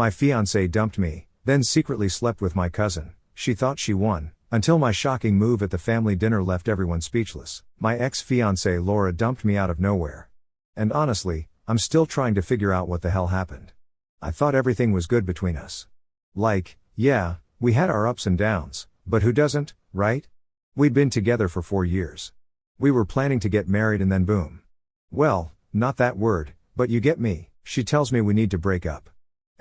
My fiancée dumped me, then secretly slept with my cousin. She thought she won, until my shocking move at the family dinner left everyone speechless. My ex-fiancée Laura dumped me out of nowhere. And honestly, I'm still trying to figure out what the hell happened. I thought everything was good between us. Like, yeah, we had our ups and downs, but who doesn't, right? We'd been together for 4 years. We were planning to get married and then boom. Well, not that word, but you get me. She tells me we need to break up.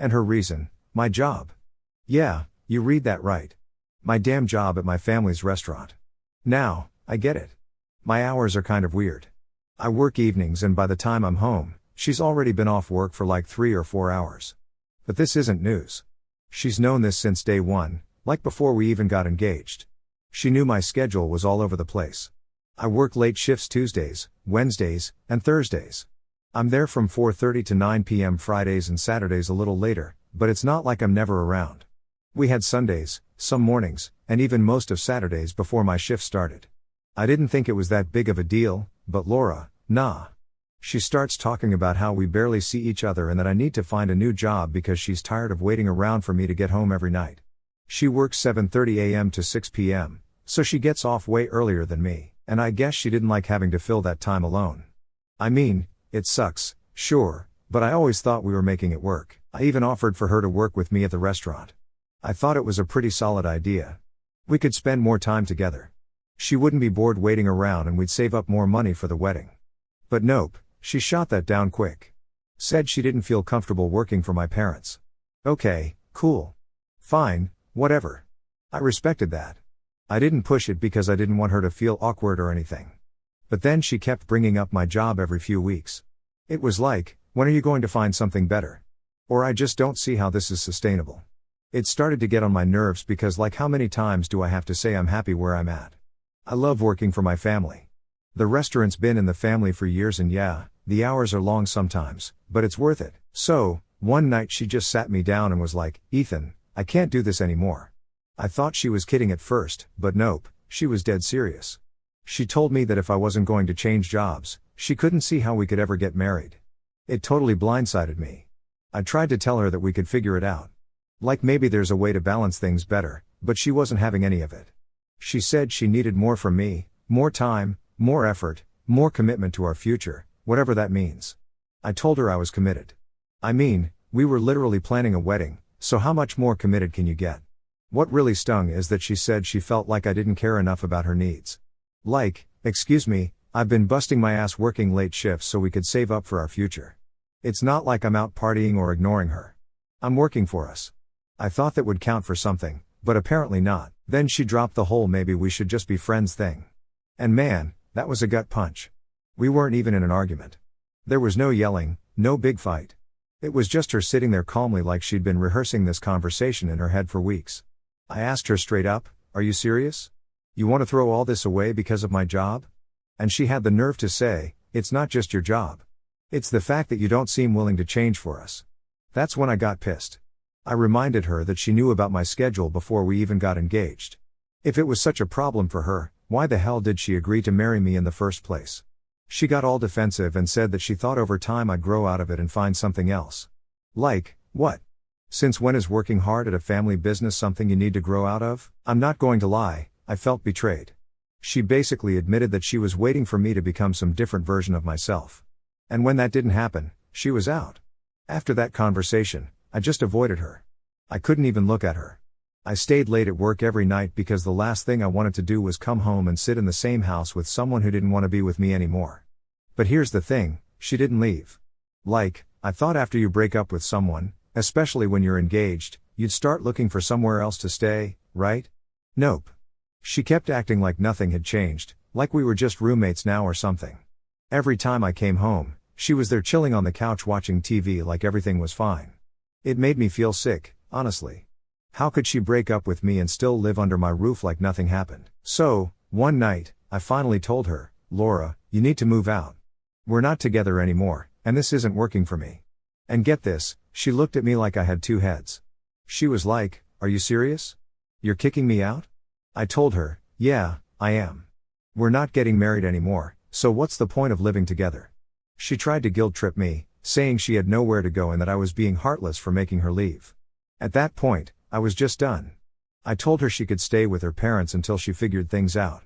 And her reason, my job. Yeah, you read that right. My damn job at my family's restaurant. Now, I get it. My hours are kind of weird. I work evenings and by the time I'm home, she's already been off work for like 3 or 4 hours. But this isn't news. She's known this since day one, like before we even got engaged. She knew my schedule was all over the place. I work late shifts Tuesdays, Wednesdays, and Thursdays. I'm there from 4:30 to 9 p.m. Fridays and Saturdays a little later, but it's not like I'm never around. We had Sundays, some mornings, and even most of Saturdays before my shift started. I didn't think it was that big of a deal, but Laura, nah. She starts talking about how we barely see each other and that I need to find a new job because she's tired of waiting around for me to get home every night. She works 7:30 a.m. to 6 p.m., so she gets off way earlier than me, and I guess she didn't like having to fill that time alone. I mean, it sucks, sure, but I always thought we were making it work. I even offered for her to work with me at the restaurant. I thought it was a pretty solid idea. We could spend more time together. She wouldn't be bored waiting around and we'd save up more money for the wedding. But nope. She shot that down quick. Said she didn't feel comfortable working for my parents. Okay, cool. Fine, whatever. I respected that. I didn't push it because I didn't want her to feel awkward or anything. But then she kept bringing up my job every few weeks. It was like, when are you going to find something better? Or I just don't see how this is sustainable. It started to get on my nerves because like how many times do I have to say I'm happy where I'm at? I love working for my family. The restaurant's been in the family for years and yeah, the hours are long sometimes, but it's worth it. So, one night she just sat me down and was like, Ethan, I can't do this anymore. I thought she was kidding at first, but nope, she was dead serious. She told me that if I wasn't going to change jobs, she couldn't see how we could ever get married. It totally blindsided me. I tried to tell her that we could figure it out. Like maybe there's a way to balance things better, but she wasn't having any of it. She said she needed more from me, more time, more effort, more commitment to our future, whatever that means. I told her I was committed. I mean, we were literally planning a wedding, so how much more committed can you get? What really stung is that she said she felt like I didn't care enough about her needs. Like, excuse me, I've been busting my ass working late shifts so we could save up for our future. It's not like I'm out partying or ignoring her. I'm working for us. I thought that would count for something, but apparently not. Then she dropped the whole maybe we should just be friends thing. And man, that was a gut punch. We weren't even in an argument. There was no yelling, no big fight. It was just her sitting there calmly like she'd been rehearsing this conversation in her head for weeks. I asked her straight up, are you serious? You want to throw all this away because of my job? And she had the nerve to say, it's not just your job. It's the fact that you don't seem willing to change for us. That's when I got pissed. I reminded her that she knew about my schedule before we even got engaged. If it was such a problem for her, why the hell did she agree to marry me in the first place? She got all defensive and said that she thought over time I'd grow out of it and find something else. Like, what? Since when is working hard at a family business something you need to grow out of? I'm not going to lie, I felt betrayed. She basically admitted that she was waiting for me to become some different version of myself. And when that didn't happen, she was out. After that conversation, I just avoided her. I couldn't even look at her. I stayed late at work every night because the last thing I wanted to do was come home and sit in the same house with someone who didn't want to be with me anymore. But here's the thing, she didn't leave. Like, I thought after you break up with someone, especially when you're engaged, you'd start looking for somewhere else to stay, right? Nope. She kept acting like nothing had changed, like we were just roommates now or something. Every time I came home, she was there chilling on the couch watching TV like everything was fine. It made me feel sick, honestly. How could she break up with me and still live under my roof like nothing happened? So, one night, I finally told her, Laura, you need to move out. We're not together anymore, and this isn't working for me. And get this, she looked at me like I had two heads. She was like, are you serious? You're kicking me out? I told her, yeah, I am. We're not getting married anymore, so what's the point of living together? She tried to guilt trip me, saying she had nowhere to go and that I was being heartless for making her leave. At that point, I was just done. I told her she could stay with her parents until she figured things out.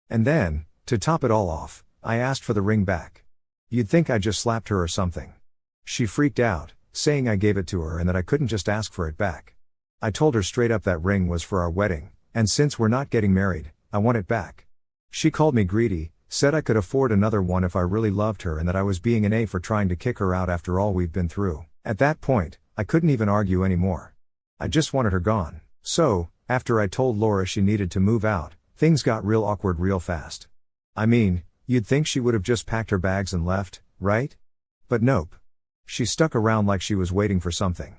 And then, to top it all off, I asked for the ring back. You'd think I just slapped her or something. She freaked out, saying I gave it to her and that I couldn't just ask for it back. I told her straight up that ring was for our wedding, and since we're not getting married, I want it back. She called me greedy, said I could afford another one if I really loved her and that I was being an A for trying to kick her out after all we've been through. At that point, I couldn't even argue anymore. I just wanted her gone. So, after I told Laura she needed to move out, things got real awkward real fast. I mean, you'd think she would have just packed her bags and left, right? But nope. She stuck around like she was waiting for something.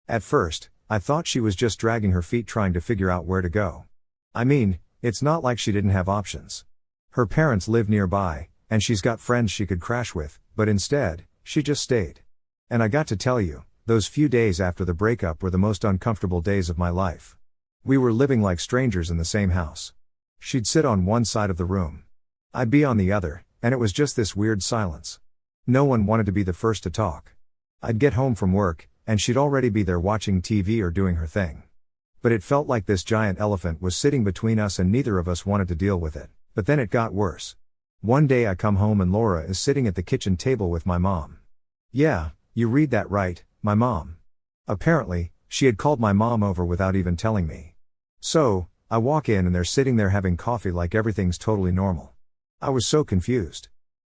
At first, I thought she was just dragging her feet trying to figure out where to go. I mean, it's not like she didn't have options. Her parents live nearby, and she's got friends she could crash with, but instead, she just stayed. And I got to tell you, those few days after the breakup were the most uncomfortable days of my life. We were living like strangers in the same house. She'd sit on one side of the room. I'd be on the other, and it was just this weird silence. No one wanted to be the first to talk. I'd get home from work, and she'd already be there watching TV or doing her thing. But it felt like this giant elephant was sitting between us and neither of us wanted to deal with it. But then it got worse. One day I come home and Laura is sitting at the kitchen table with my mom. Yeah, you read that right, my mom. Apparently, she had called my mom over without even telling me. So, I walk in and they're sitting there having coffee like everything's totally normal. I was so confused.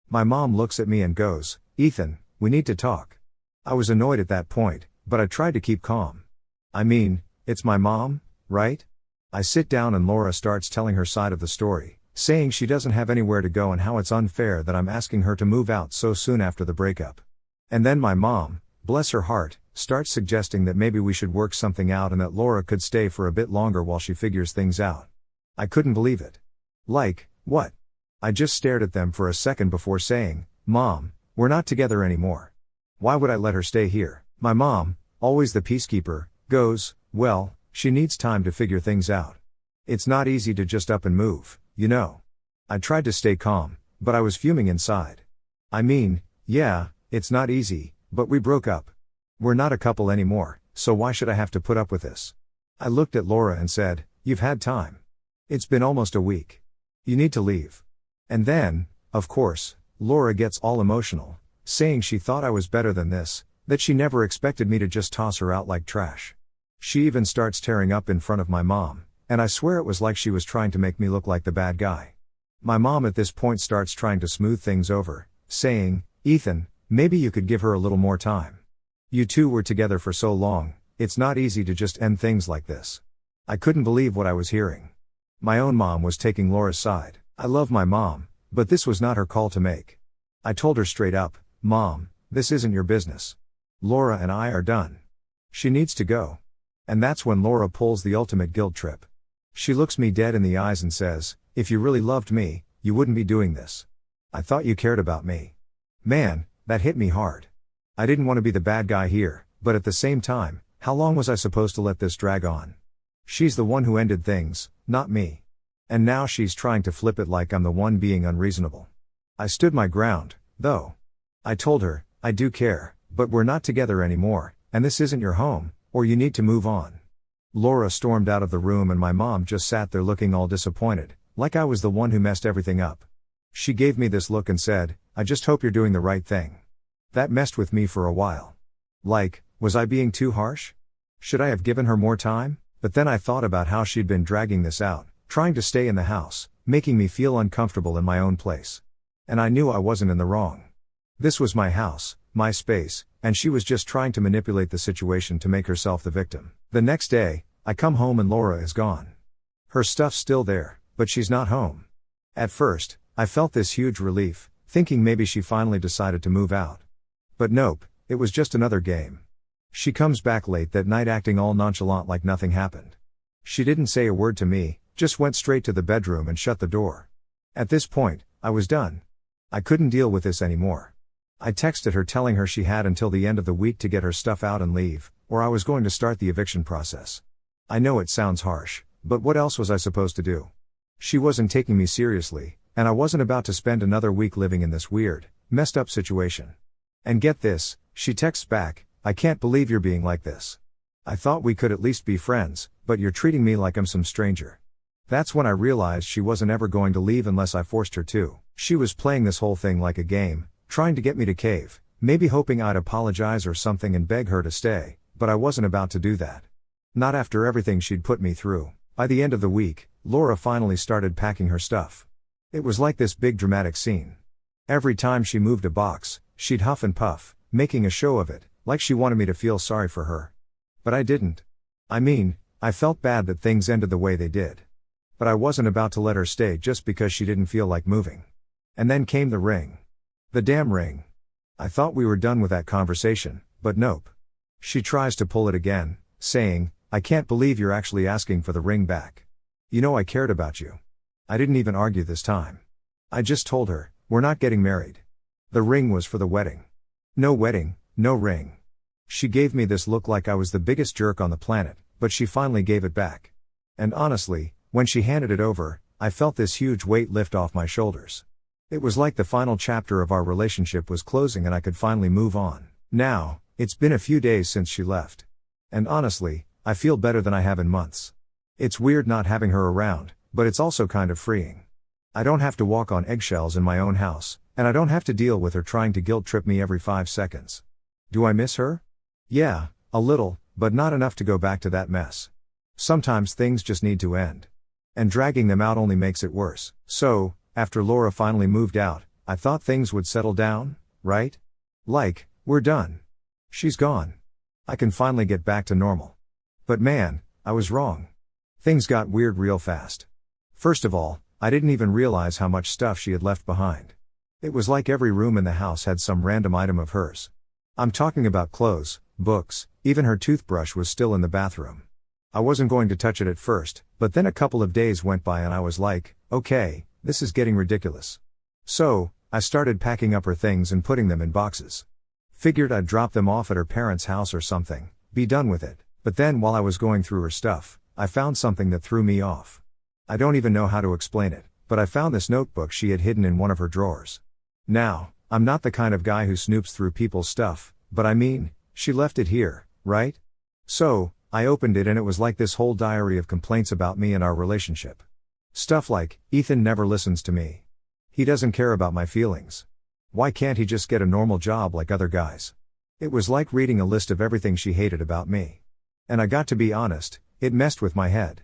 My mom looks at me and goes, "Ethan, we need to talk." I was annoyed at that point, but I tried to keep calm. I mean, it's my mom, right? I sit down and Laura starts telling her side of the story, saying she doesn't have anywhere to go and how it's unfair that I'm asking her to move out so soon after the breakup. And then my mom, bless her heart, starts suggesting that maybe we should work something out and that Laura could stay for a bit longer while she figures things out. I couldn't believe it. Like, what? I just stared at them for a second before saying, "Mom, we're not together anymore. Why would I let her stay here?" My mom, always the peacekeeper, goes, "Well, she needs time to figure things out. It's not easy to just up and move, you know." I tried to stay calm, but I was fuming inside. I mean, yeah, it's not easy, but we broke up. We're not a couple anymore, so why should I have to put up with this? I looked at Laura and said, "You've had time. It's been almost a week. You need to leave." And then, of course, Laura gets all emotional, saying she thought I was better than this, that she never expected me to just toss her out like trash. She even starts tearing up in front of my mom, and I swear it was like she was trying to make me look like the bad guy. My mom at this point starts trying to smooth things over, saying, "Ethan, maybe you could give her a little more time. You two were together for so long, it's not easy to just end things like this." I couldn't believe what I was hearing. My own mom was taking Laura's side. I love my mom, but this was not her call to make. I told her straight up, "Mom, this isn't your business. Laura and I are done. She needs to go." And that's when Laura pulls the ultimate guilt trip. She looks me dead in the eyes and says, "If you really loved me, you wouldn't be doing this. I thought you cared about me." Man, that hit me hard. I didn't want to be the bad guy here, but at the same time, how long was I supposed to let this drag on? She's the one who ended things, not me. And now she's trying to flip it like I'm the one being unreasonable. I stood my ground, though. I told her, "I do care, but we're not together anymore, and this isn't your home, or you need to move on." Laura stormed out of the room and my mom just sat there looking all disappointed, like I was the one who messed everything up. She gave me this look and said, "I just hope you're doing the right thing." That messed with me for a while. Like, was I being too harsh? Should I have given her more time? But then I thought about how she'd been dragging this out, trying to stay in the house, making me feel uncomfortable in my own place. And I knew I wasn't in the wrong. This was my house, my space, and she was just trying to manipulate the situation to make herself the victim. The next day, I come home and Laura is gone. Her stuff's still there, but she's not home. At first, I felt this huge relief, thinking maybe she finally decided to move out. But nope, it was just another game. She comes back late that night acting all nonchalant like nothing happened. She didn't say a word to me, just went straight to the bedroom and shut the door. At this point, I was done. I couldn't deal with this anymore. I texted her telling her she had until the end of the week to get her stuff out and leave, or I was going to start the eviction process. I know it sounds harsh, but what else was I supposed to do? She wasn't taking me seriously, and I wasn't about to spend another week living in this weird, messed up situation. And get this, She texts back, "I can't believe you're being like this. I thought we could at least be friends, but you're treating me like I'm some stranger." That's when I realized she wasn't ever going to leave unless I forced her to. She was playing this whole thing like a game, trying to get me to cave, maybe hoping I'd apologize or something and beg her to stay, but I wasn't about to do that. Not after everything she'd put me through. By the end of the week, Laura finally started packing her stuff. It was like this big dramatic scene. Every time she moved a box, she'd huff and puff, making a show of it, like she wanted me to feel sorry for her. But I didn't. I mean, I felt bad that things ended the way they did. But I wasn't about to let her stay just because she didn't feel like moving. And then came the ring. The damn ring. I thought we were done with that conversation, but nope. She tries to pull it again, saying, "I can't believe you're actually asking for the ring back. You know I cared about you." I didn't even argue this time. I just told her, "We're not getting married." The ring was for the wedding. No wedding, no ring. She gave me this look like I was the biggest jerk on the planet, but she finally gave it back. And honestly, when she handed it over, I felt this huge weight lift off my shoulders. It was like the final chapter of our relationship was closing and I could finally move on. Now, it's been a few days since she left. And honestly, I feel better than I have in months. It's weird not having her around, but it's also kind of freeing. I don't have to walk on eggshells in my own house, and I don't have to deal with her trying to guilt trip me every 5 seconds. Do I miss her? Yeah, a little, but not enough to go back to that mess. Sometimes things just need to end. And dragging them out only makes it worse. So, after Laura finally moved out, I thought things would settle down, right? Like, we're done. She's gone. I can finally get back to normal. But man, I was wrong. Things got weird real fast. First of all, I didn't even realize how much stuff she had left behind. It was like every room in the house had some random item of hers. I'm talking about clothes, books, even her toothbrush was still in the bathroom. I wasn't going to touch it at first, but then a couple of days went by and I was like, okay, this is getting ridiculous. So, I started packing up her things and putting them in boxes. Figured I'd drop them off at her parents' house or something, be done with it. But then while I was going through her stuff, I found something that threw me off. I don't even know how to explain it, but I found this notebook she had hidden in one of her drawers. Now, I'm not the kind of guy who snoops through people's stuff, but I mean, she left it here, right? So, I opened it and it was like this whole diary of complaints about me and our relationship. Stuff like, Ethan never listens to me. He doesn't care about my feelings. Why can't he just get a normal job like other guys? It was like reading a list of everything she hated about me. And I got to be honest, it messed with my head.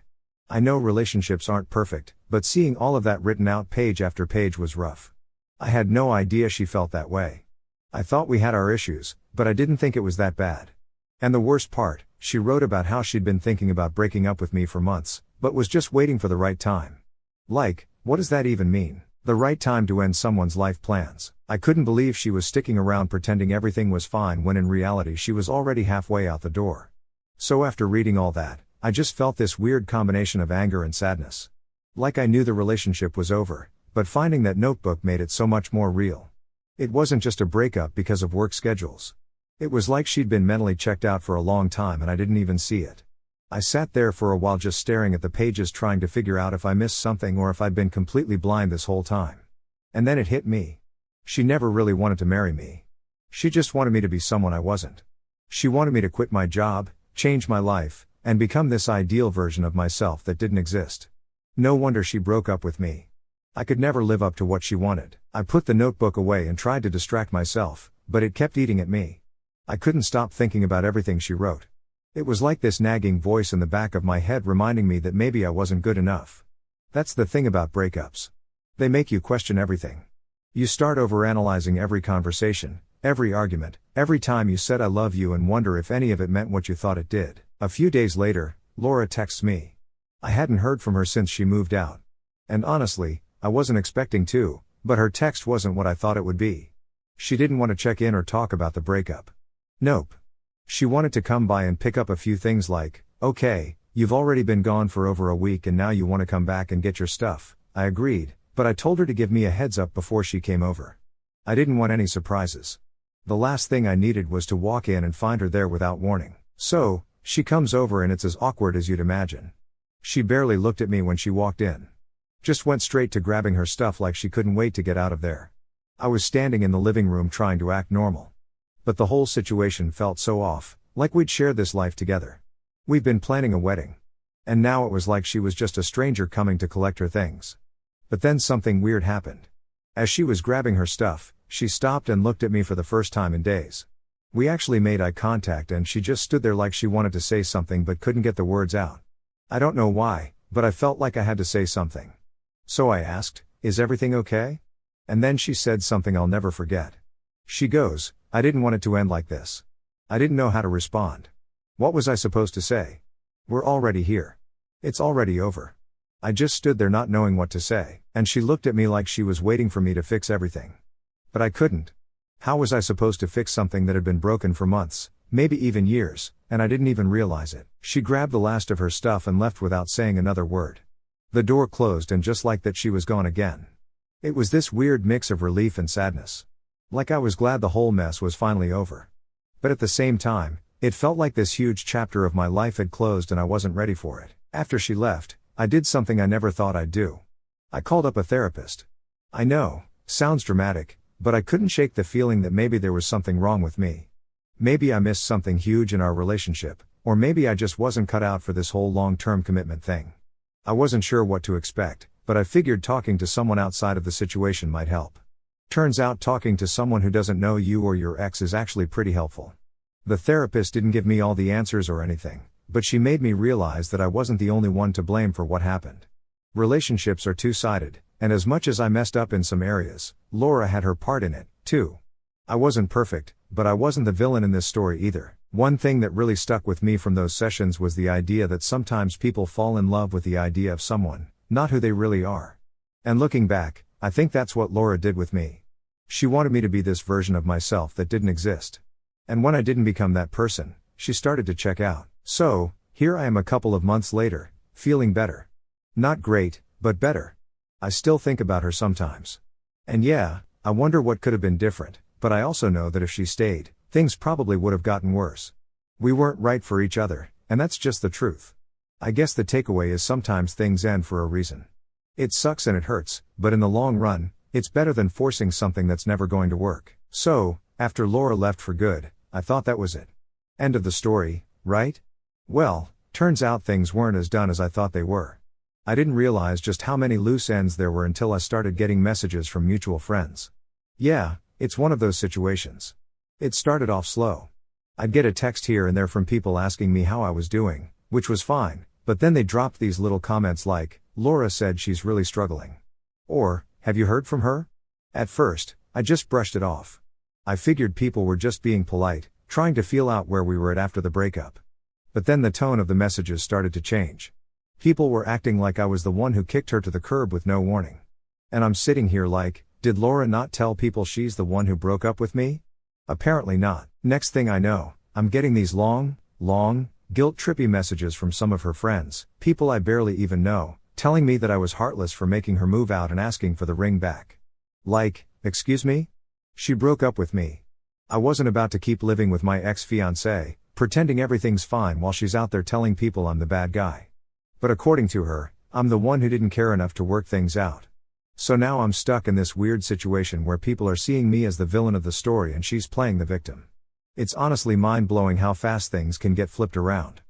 I know relationships aren't perfect, but seeing all of that written out page after page was rough. I had no idea she felt that way. I thought we had our issues, but I didn't think it was that bad. And the worst part, she wrote about how she'd been thinking about breaking up with me for months, but was just waiting for the right time. Like, what does that even mean? The right time to end someone's life plans. I couldn't believe she was sticking around pretending everything was fine when in reality she was already halfway out the door. So after reading all that, I just felt this weird combination of anger and sadness. Like I knew the relationship was over, but finding that notebook made it so much more real. It wasn't just a breakup because of work schedules. It was like she'd been mentally checked out for a long time and I didn't even see it. I sat there for a while just staring at the pages trying to figure out if I missed something or if I'd been completely blind this whole time. And then it hit me. She never really wanted to marry me. She just wanted me to be someone I wasn't. She wanted me to quit my job, change my life, and become this ideal version of myself that didn't exist. No wonder she broke up with me. I could never live up to what she wanted. I put the notebook away and tried to distract myself, but it kept eating at me. I couldn't stop thinking about everything she wrote. It was like this nagging voice in the back of my head reminding me that maybe I wasn't good enough. That's the thing about breakups. They make you question everything. You start overanalyzing every conversation, every argument, every time you said I love you and wonder if any of it meant what you thought it did. A few days later, Laura texts me. I hadn't heard from her since she moved out. And honestly, I wasn't expecting to, but her text wasn't what I thought it would be. She didn't want to check in or talk about the breakup. Nope. She wanted to come by and pick up a few things like, okay, you've already been gone for over a week and now you want to come back and get your stuff. I agreed, but I told her to give me a heads up before she came over. I didn't want any surprises. The last thing I needed was to walk in and find her there without warning. So, she comes over and it's as awkward as you'd imagine. She barely looked at me when she walked in. Just went straight to grabbing her stuff like she couldn't wait to get out of there. I was standing in the living room trying to act normal. But the whole situation felt so off, like we'd shared this life together. We'd been planning a wedding. And now it was like she was just a stranger coming to collect her things. But then something weird happened. As she was grabbing her stuff, she stopped and looked at me for the first time in days. We actually made eye contact and she just stood there like she wanted to say something but couldn't get the words out. I don't know why, but I felt like I had to say something. So I asked, "Is everything okay?" And then she said something I'll never forget. She goes, "I didn't want it to end like this." I didn't know how to respond. What was I supposed to say? We're already here. It's already over. I just stood there not knowing what to say, and she looked at me like she was waiting for me to fix everything. But I couldn't. How was I supposed to fix something that had been broken for months, maybe even years, and I didn't even realize it? She grabbed the last of her stuff and left without saying another word. The door closed and just like that she was gone again. It was this weird mix of relief and sadness. Like I was glad the whole mess was finally over. But at the same time, it felt like this huge chapter of my life had closed and I wasn't ready for it. After she left, I did something I never thought I'd do. I called up a therapist. I know, sounds dramatic, but I couldn't shake the feeling that maybe there was something wrong with me. Maybe I missed something huge in our relationship, or maybe I just wasn't cut out for this whole long-term commitment thing. I wasn't sure what to expect, but I figured talking to someone outside of the situation might help. Turns out talking to someone who doesn't know you or your ex is actually pretty helpful. The therapist didn't give me all the answers or anything, but she made me realize that I wasn't the only one to blame for what happened. Relationships are two-sided, and as much as I messed up in some areas, Laura had her part in it, too. I wasn't perfect, but I wasn't the villain in this story either. One thing that really stuck with me from those sessions was the idea that sometimes people fall in love with the idea of someone, not who they really are. And looking back, I think that's what Laura did with me. She wanted me to be this version of myself that didn't exist. And when I didn't become that person, she started to check out. So, here I am a couple of months later, feeling better. Not great, but better. I still think about her sometimes. And yeah, I wonder what could have been different, but I also know that if she stayed, things probably would have gotten worse. We weren't right for each other, and that's just the truth. I guess the takeaway is sometimes things end for a reason. It sucks and it hurts, but in the long run, it's better than forcing something that's never going to work. So, after Laura left for good, I thought that was it. End of the story, right? Well, turns out things weren't as done as I thought they were. I didn't realize just how many loose ends there were until I started getting messages from mutual friends. Yeah, it's one of those situations. It started off slow. I'd get a text here and there from people asking me how I was doing, which was fine, but then they dropped these little comments like, "Laura said she's really struggling." Or, "Have you heard from her?" At first, I just brushed it off. I figured people were just being polite, trying to feel out where we were at after the breakup. But then the tone of the messages started to change. People were acting like I was the one who kicked her to the curb with no warning. And I'm sitting here like, did Laura not tell people she's the one who broke up with me? Apparently not. Next thing I know, I'm getting these long, guilt-trippy messages from some of her friends, people I barely even know, telling me that I was heartless for making her move out and asking for the ring back. Like, excuse me? She broke up with me. I wasn't about to keep living with my ex-fiancée, pretending everything's fine while she's out there telling people I'm the bad guy. But according to her, I'm the one who didn't care enough to work things out. So now I'm stuck in this weird situation where people are seeing me as the villain of the story and she's playing the victim. It's honestly mind-blowing how fast things can get flipped around.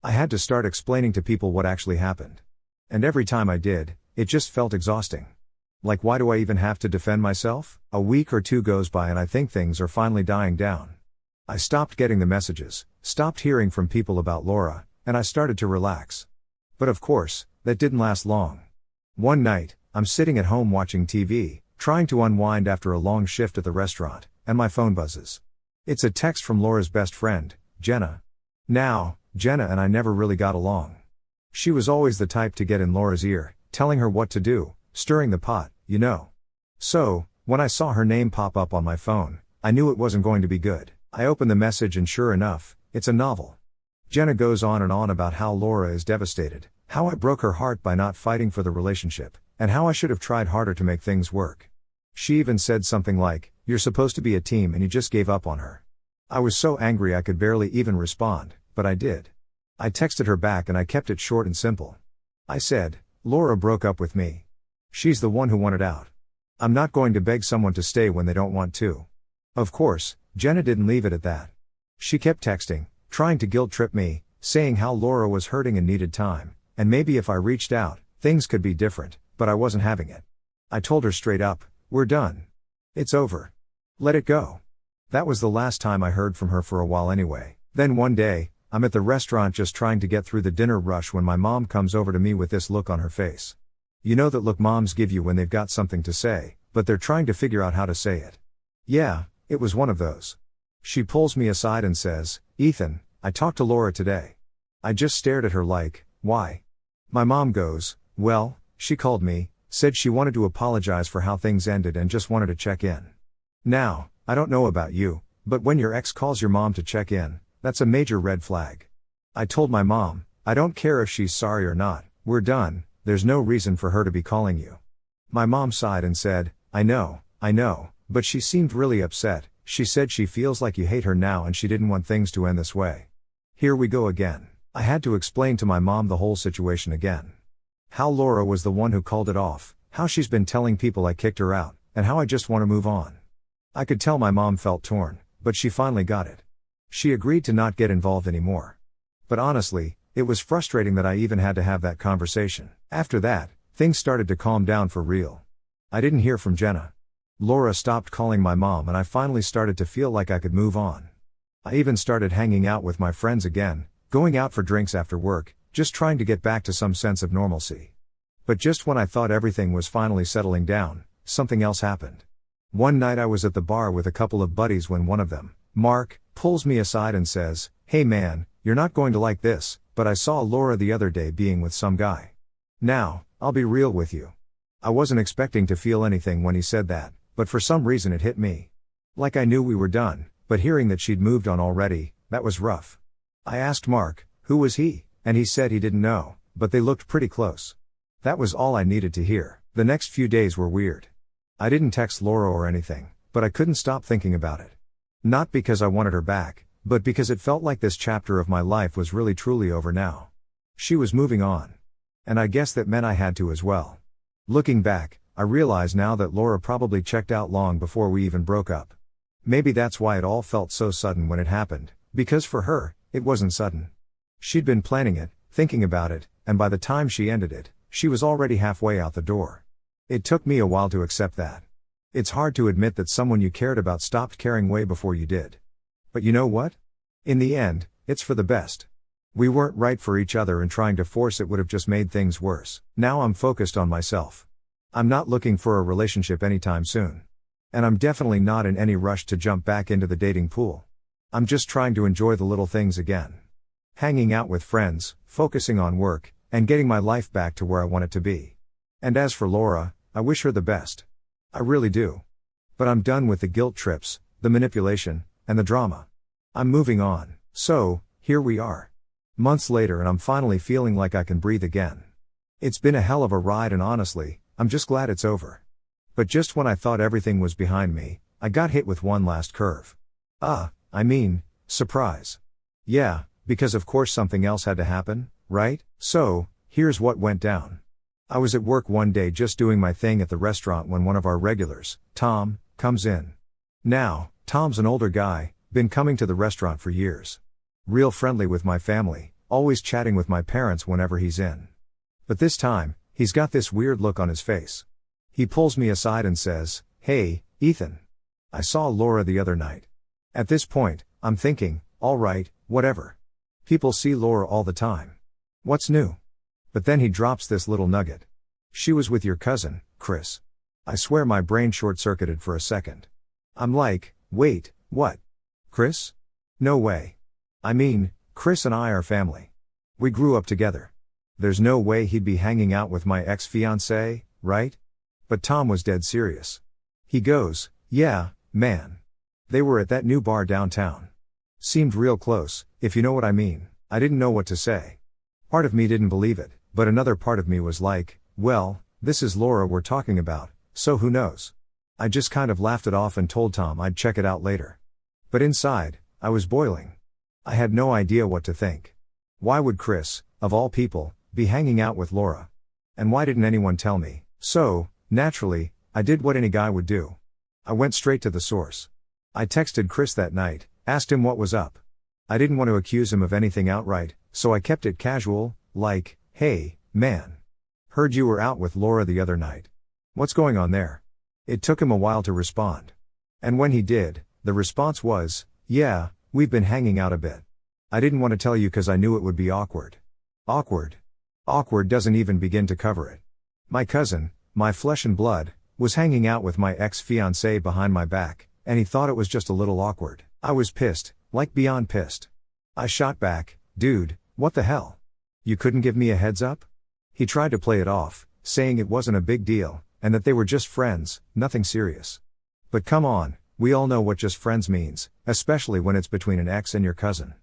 I had to start explaining to people what actually happened. And every time I did, it just felt exhausting. Like, why do I even have to defend myself? A week or two goes by and I think things are finally dying down. I stopped getting the messages, stopped hearing from people about Laura, and I started to relax. But of course, that didn't last long. One night, I'm sitting at home watching TV, trying to unwind after a long shift at the restaurant, and my phone buzzes. It's a text from Laura's best friend, Jenna. Now, Jenna and I never really got along. She was always the type to get in Laura's ear, telling her what to do, stirring the pot, you know. So, when I saw her name pop up on my phone, I knew it wasn't going to be good. I opened the message and sure enough, it's a novel. Jenna goes on and on about how Laura is devastated, how I broke her heart by not fighting for the relationship, and how I should have tried harder to make things work. She even said something like, "You're supposed to be a team and you just gave up on her." I was so angry I could barely even respond, but I did. I texted her back and I kept it short and simple. I said, "Laura broke up with me. She's the one who wanted out. I'm not going to beg someone to stay when they don't want to." Of course, Jenna didn't leave it at that. She kept texting, trying to guilt trip me, saying how Laura was hurting and needed time, and maybe if I reached out, things could be different, but I wasn't having it. I told her straight up, we're done. It's over. Let it go. That was the last time I heard from her for a while anyway. Then one day, I'm at the restaurant just trying to get through the dinner rush when my mom comes over to me with this look on her face. You know that look moms give you when they've got something to say, but they're trying to figure out how to say it. Yeah, it was one of those. She pulls me aside and says, Ethan, I talked to Laura today. I just stared at her like, why? My mom goes, well, she called me, said she wanted to apologize for how things ended and just wanted to check in. Now, I don't know about you, but when your ex calls your mom to check in, that's a major red flag. I told my mom, I don't care if she's sorry or not, we're done, there's no reason for her to be calling you. My mom sighed and said, I know, but she seemed really upset. She said she feels like you hate her now and she didn't want things to end this way. Here we go again. I had to explain to my mom the whole situation again. How Laura was the one who called it off, how she's been telling people I kicked her out, and how I just want to move on. I could tell my mom felt torn, but she finally got it. She agreed to not get involved anymore. But honestly, it was frustrating that I even had to have that conversation. After that, things started to calm down for real. I didn't hear from Jenna. Laura stopped calling my mom and I finally started to feel like I could move on. I even started hanging out with my friends again, going out for drinks after work, just trying to get back to some sense of normalcy. But just when I thought everything was finally settling down, something else happened. One night I was at the bar with a couple of buddies when one of them, Mark, pulls me aside and says, hey man, you're not going to like this, but I saw Laura the other day being with some guy. Now, I'll be real with you. I wasn't expecting to feel anything when he said that, but for some reason it hit me. Like I knew we were done, but hearing that she'd moved on already, that was rough. I asked Mark, who was he, and he said he didn't know, but they looked pretty close. That was all I needed to hear. The next few days were weird. I didn't text Laura or anything, but I couldn't stop thinking about it. Not because I wanted her back, but because it felt like this chapter of my life was really truly over now. She was moving on. And I guess that meant I had to as well. Looking back, I realize now that Laura probably checked out long before we even broke up. Maybe that's why it all felt so sudden when it happened, because for her, it wasn't sudden. She'd been planning it, thinking about it, and by the time she ended it, she was already halfway out the door. It took me a while to accept that. It's hard to admit that someone you cared about stopped caring way before you did. But you know what? In the end, it's for the best. We weren't right for each other and trying to force it would have just made things worse. Now I'm focused on myself. I'm not looking for a relationship anytime soon. And I'm definitely not in any rush to jump back into the dating pool. I'm just trying to enjoy the little things again. Hanging out with friends, focusing on work, and getting my life back to where I want it to be. And as for Laura, I wish her the best. I really do. But I'm done with the guilt trips, the manipulation, and the drama. I'm moving on. So, here we are. Months later and I'm finally feeling like I can breathe again. It's been a hell of a ride and honestly, I'm just glad it's over. But just when I thought everything was behind me, I got hit with one last curve. Surprise. Yeah, because of course something else had to happen, right? So, here's what went down. I was at work one day just doing my thing at the restaurant when one of our regulars, Tom, comes in. Now, Tom's an older guy, been coming to the restaurant for years. Real friendly with my family, always chatting with my parents whenever he's in. But this time, he's got this weird look on his face. He pulls me aside and says, hey, Ethan. I saw Laura the other night. At this point, I'm thinking, alright, whatever. People see Laura all the time. What's new? But then he drops this little nugget. She was with your cousin, Chris. I swear my brain short-circuited for a second. I'm like, wait, what? Chris? No way. I mean, Chris and I are family. We grew up together. There's no way he'd be hanging out with my ex-fiancée, right? But Tom was dead serious. He goes, yeah, man. They were at that new bar downtown. Seemed real close, if you know what I mean. I didn't know what to say. Part of me didn't believe it, but another part of me was like, well, this is Laura we're talking about, so who knows? I just kind of laughed it off and told Tom I'd check it out later. But inside, I was boiling. I had no idea what to think. Why would Chris, of all people, be hanging out with Laura? And why didn't anyone tell me? So, naturally, I did what any guy would do. I went straight to the source. I texted Chris that night, asked him what was up. I didn't want to accuse him of anything outright, so I kept it casual, like, "Hey, man. Heard you were out with Laura the other night. What's going on there?" It took him a while to respond. And when he did, the response was, "Yeah, we've been hanging out a bit. I didn't want to tell you because I knew it would be awkward." Awkward. Awkward doesn't even begin to cover it. My cousin, my flesh and blood, was hanging out with my ex-fiancée behind my back, and he thought it was just a little awkward. I was pissed, like beyond pissed. I shot back, "Dude, what the hell? You couldn't give me a heads up?" He tried to play it off, saying it wasn't a big deal, and that they were just friends, nothing serious. But come on, we all know what just friends means, especially when it's between an ex and your cousin.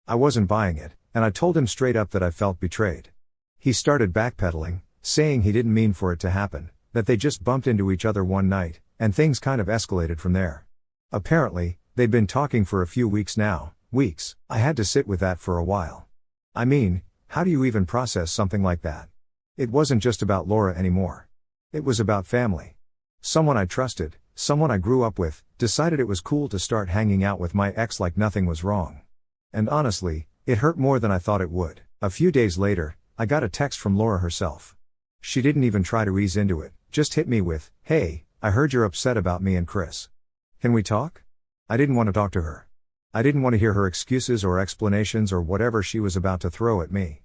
I wasn't buying it, and I told him straight up that I felt betrayed. He started backpedaling, saying he didn't mean for it to happen, that they just bumped into each other one night, and things kind of escalated from there. Apparently, they'd been talking for a few weeks now, weeks. I had to sit with that for a while. I mean, how do you even process something like that? It wasn't just about Laura anymore. It was about family. Someone I trusted, someone I grew up with, decided it was cool to start hanging out with my ex like nothing was wrong. And honestly, it hurt more than I thought it would. A few days later, I got a text from Laura herself. She didn't even try to ease into it, just hit me with, "Hey, I heard you're upset about me and Chris. Can we talk?" I didn't want to talk to her. I didn't want to hear her excuses or explanations or whatever she was about to throw at me.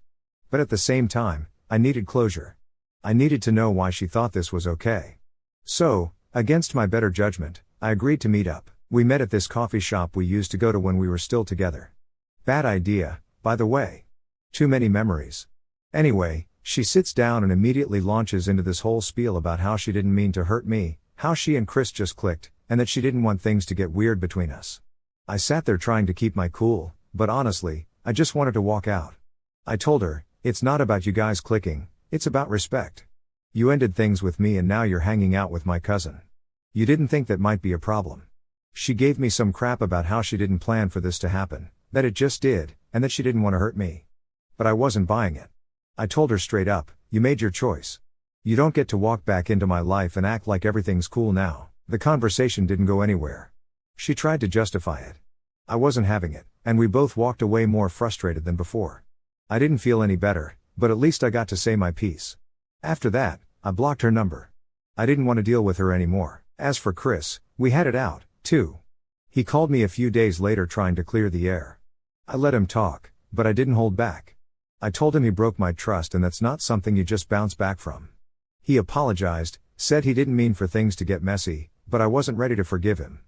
But at the same time, I needed closure. I needed to know why she thought this was okay. So, against my better judgment, I agreed to meet up. We met at this coffee shop we used to go to when we were still together. Bad idea, by the way. Too many memories. Anyway, she sits down and immediately launches into this whole spiel about how she didn't mean to hurt me, how she and Chris just clicked, and that she didn't want things to get weird between us. I sat there trying to keep my cool, but honestly, I just wanted to walk out. I told her, "It's not about you guys clicking, it's about respect. You ended things with me and now you're hanging out with my cousin. You didn't think that might be a problem." She gave me some crap about how she didn't plan for this to happen, that it just did, and that she didn't want to hurt me. But I wasn't buying it. I told her straight up, "You made your choice. You don't get to walk back into my life and act like everything's cool now." The conversation didn't go anywhere. She tried to justify it. I wasn't having it, and we both walked away more frustrated than before. I didn't feel any better, but at least I got to say my piece. After that, I blocked her number. I didn't want to deal with her anymore. As for Chris, we had it out, too. He called me a few days later trying to clear the air. I let him talk, but I didn't hold back. I told him he broke my trust and that's not something you just bounce back from. He apologized, said he didn't mean for things to get messy, but I wasn't ready to forgive him.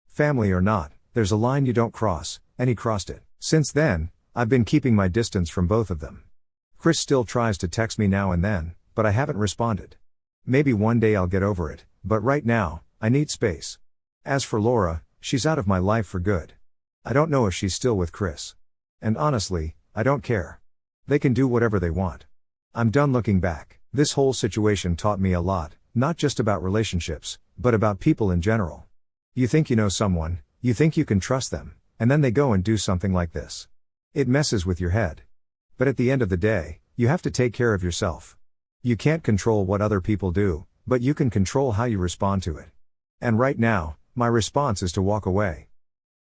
Family or not, there's a line you don't cross, and he crossed it. Since then, I've been keeping my distance from both of them. Chris still tries to text me now and then, but I haven't responded. Maybe one day I'll get over it, but right now, I need space. As for Laura, she's out of my life for good. I don't know if she's still with Chris. And honestly, I don't care. They can do whatever they want. I'm done looking back. This whole situation taught me a lot, not just about relationships, but about people in general. You think you know someone, you think you can trust them, and then they go and do something like this. It messes with your head. But at the end of the day, you have to take care of yourself. You can't control what other people do, but you can control how you respond to it. And right now, my response is to walk away.